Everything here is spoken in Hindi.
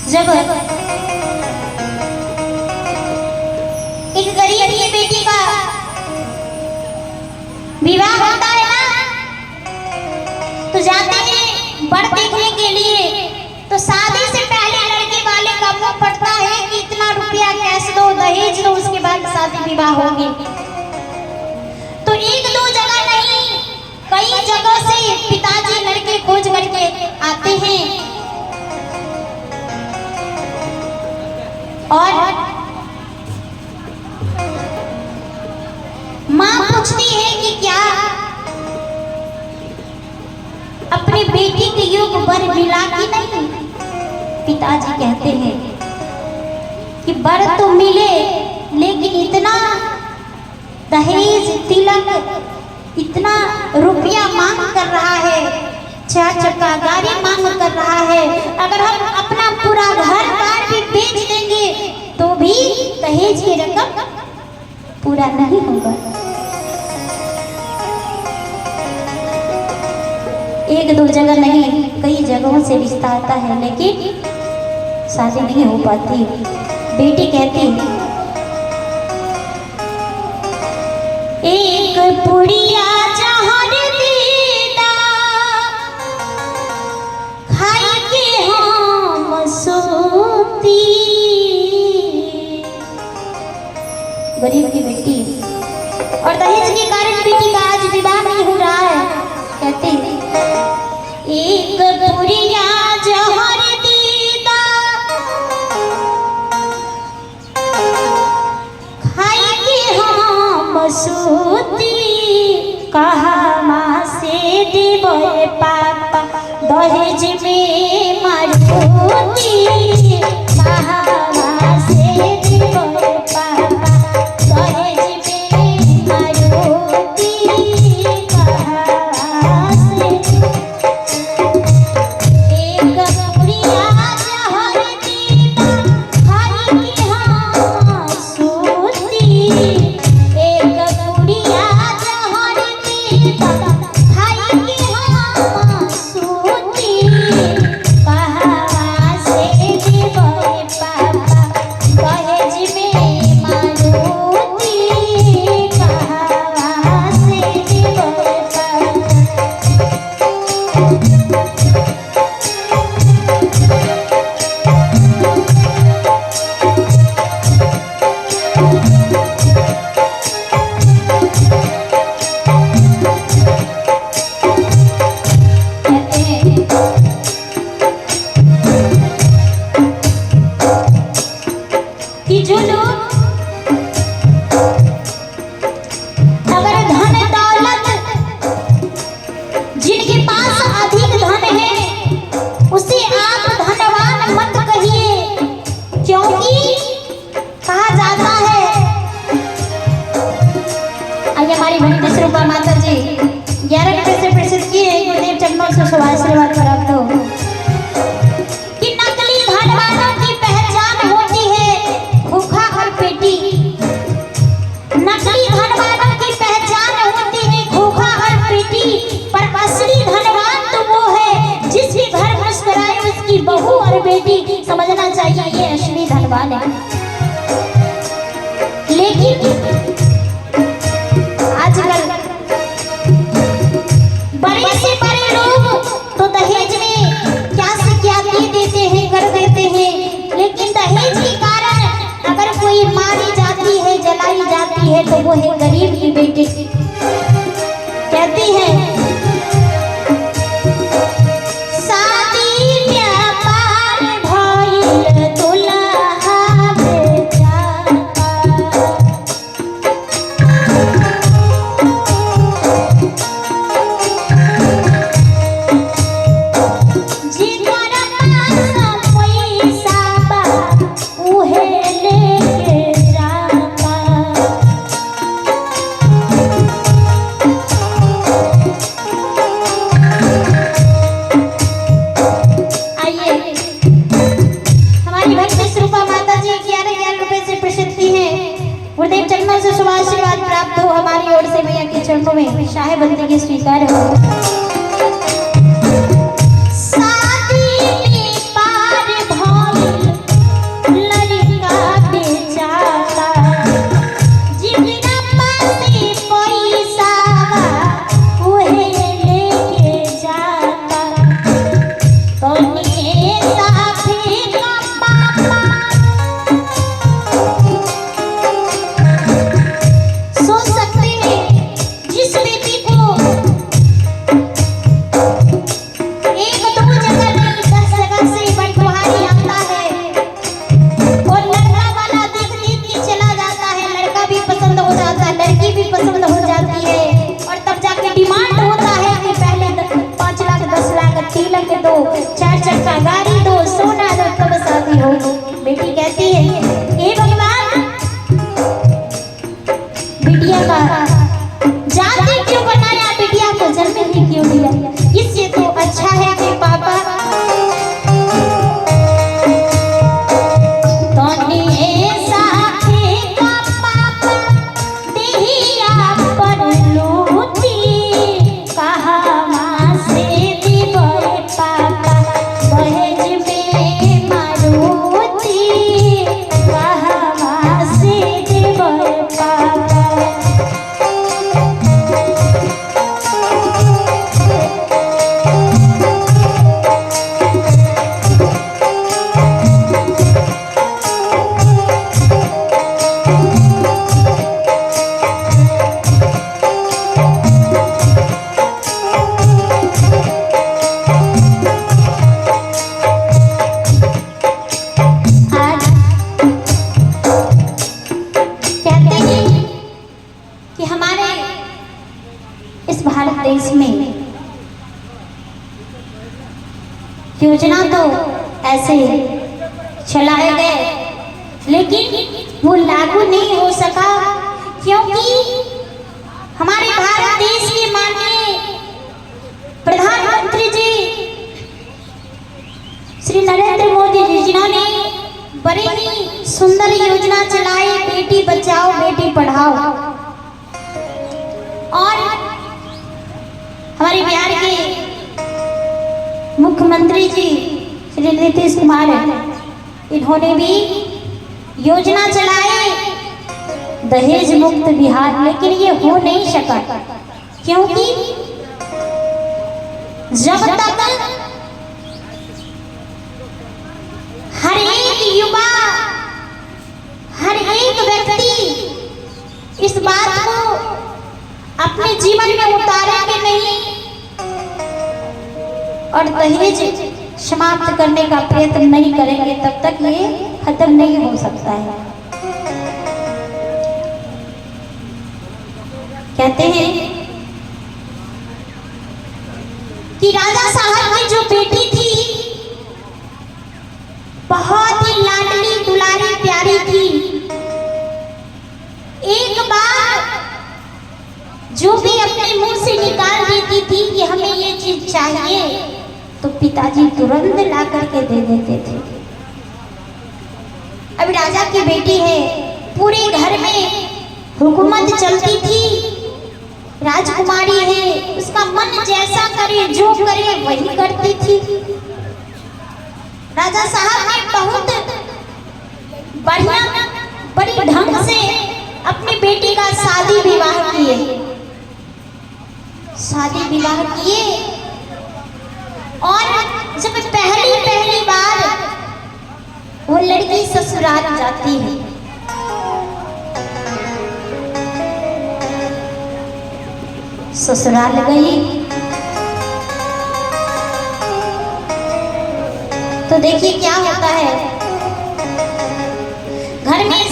जब एक गरीब की बेटी का विवाह होता है ना, तो जाते हैं बर देखने के लिए। तो शादी से पहले लड़के वाले का मुंह पड़ता है कि इतना रुपया कैश दो, दहेज दो, उसके बाद शादी विवाह होगी। तो एक दो जगह नहीं, कई जगह से पिताजी लड़के खोज करके आते हैं और माँ पूछती है कि क्या अपनी बेटी के योग वर मिला कि नहीं। पिताजी कहते हैं कि वर तो मिले, लेकिन इतना दहेज तिलक, इतना रुपया मांग कर रहा है, 4 चक्का गाड़ी मांग कर रहा है। अगर हम अपना पूरा घर बार भी बेच देंगे तो भी दहेज की रकम पूरा नहीं होगा। एक दो जगह नहीं, कई जगहों से रिश्ता आता है, लेकिन शादी नहीं हो पाती। बेटी कहती है एक पुड़िया जहर दीदा खाई के हम सोती। गरीब की बेटी और दहेज के कारण बेटी का आज विवाह नहीं हो रहा है। कहते हैं एक पुड़िया जहर दीदा खाई के हम सोती। कहा माँ से देवे पापा दहेज में मारूती। कहा माँ से देवे पापा दहेज में मारूती। कहा माता जी 11 रुपए से प्रसिद्ध किए गुरुदेव चरणों से आशीर्वाद प्राप्त हो कि नकली धनवानों की पहचान होती है भूखा और पेटी। नकली धनवानों की पहचान होती है भूखा और पेटी, पर असली धनवान तो वो है जिसके घर मुस्कुराए उसकी बहू और बेटी। समझना चाहिए ये असली धनवान है। लेकिन आजकल बड़े से बड़े लोग तो दहेज में क्या से क्या दे देते हैं, कर देते हैं। लेकिन दहेज के कारण अगर कोई मारी जाती है, जलाई जाती है, तो वो है गरीब की बेटी। कहती है गुरुदेव चरणों से आशीर्वाद प्राप्त हो, हमारी ओर से भैया के चरणों में शाहे बंदगी की स्वीकार हो। शादी में पार भाई चक्का गाड़ी दो, सोना दो, कब शादी हो। बेटी कहती है हे भगवान, बिटिया का जाति क्यों बनाया, बिटिया को जन्म ही क्यों दिया। इससे तो अच्छा है कि पापा देश में योजना तो ऐसे चलाए गए, लेकिन वो लागू नहीं हो सका, क्योंकि हमारे भारत देश के माननीय प्रधानमंत्री जी श्री नरेंद्र मोदी जी, जिन्होंने बड़ी ही सुंदर योजना चलाई, बेटी बचाओ बेटी पढ़ाओ। और हमारे बिहार के मुख्यमंत्री जी श्री नीतीश कुमार, इन्होंने भी योजना चलाई दहेज मुक्त बिहार, लेकिन ये हो नहीं सका, क्योंकि जब तक हर एक युवा, हर एक व्यक्ति इस बात को अपने जीवन में उतारेंगे नहीं और दहेज समाप्त करने का प्रयत्न नहीं करेंगे, तब तक ये खत्म नहीं हो सकता है। कहते हैं कि राजा साहब की जो बेटी थी बहुत ही लाडली दुलारी प्यारी थी। एक बार जो भी अपने मुंह से निकाल देती थी कि हमें ये चीज चाहिए, तो पिताजी तुरंत ला करके दे देते थे। अब राजा की बेटी है, पूरे घर में हुकूमत चलती थी, राजकुमारी है, उसका मन जैसा करे जो करे वही करती थी। राजा साहब ने बहुत बढ़िया बड़ी ढंग से अपनी बेटी का शादी विवाह किए, शादी विवाह किए। और जब पहली बार वो लड़की ससुराल जाती है, ससुराल गई तो देखिए क्या होता है, घर में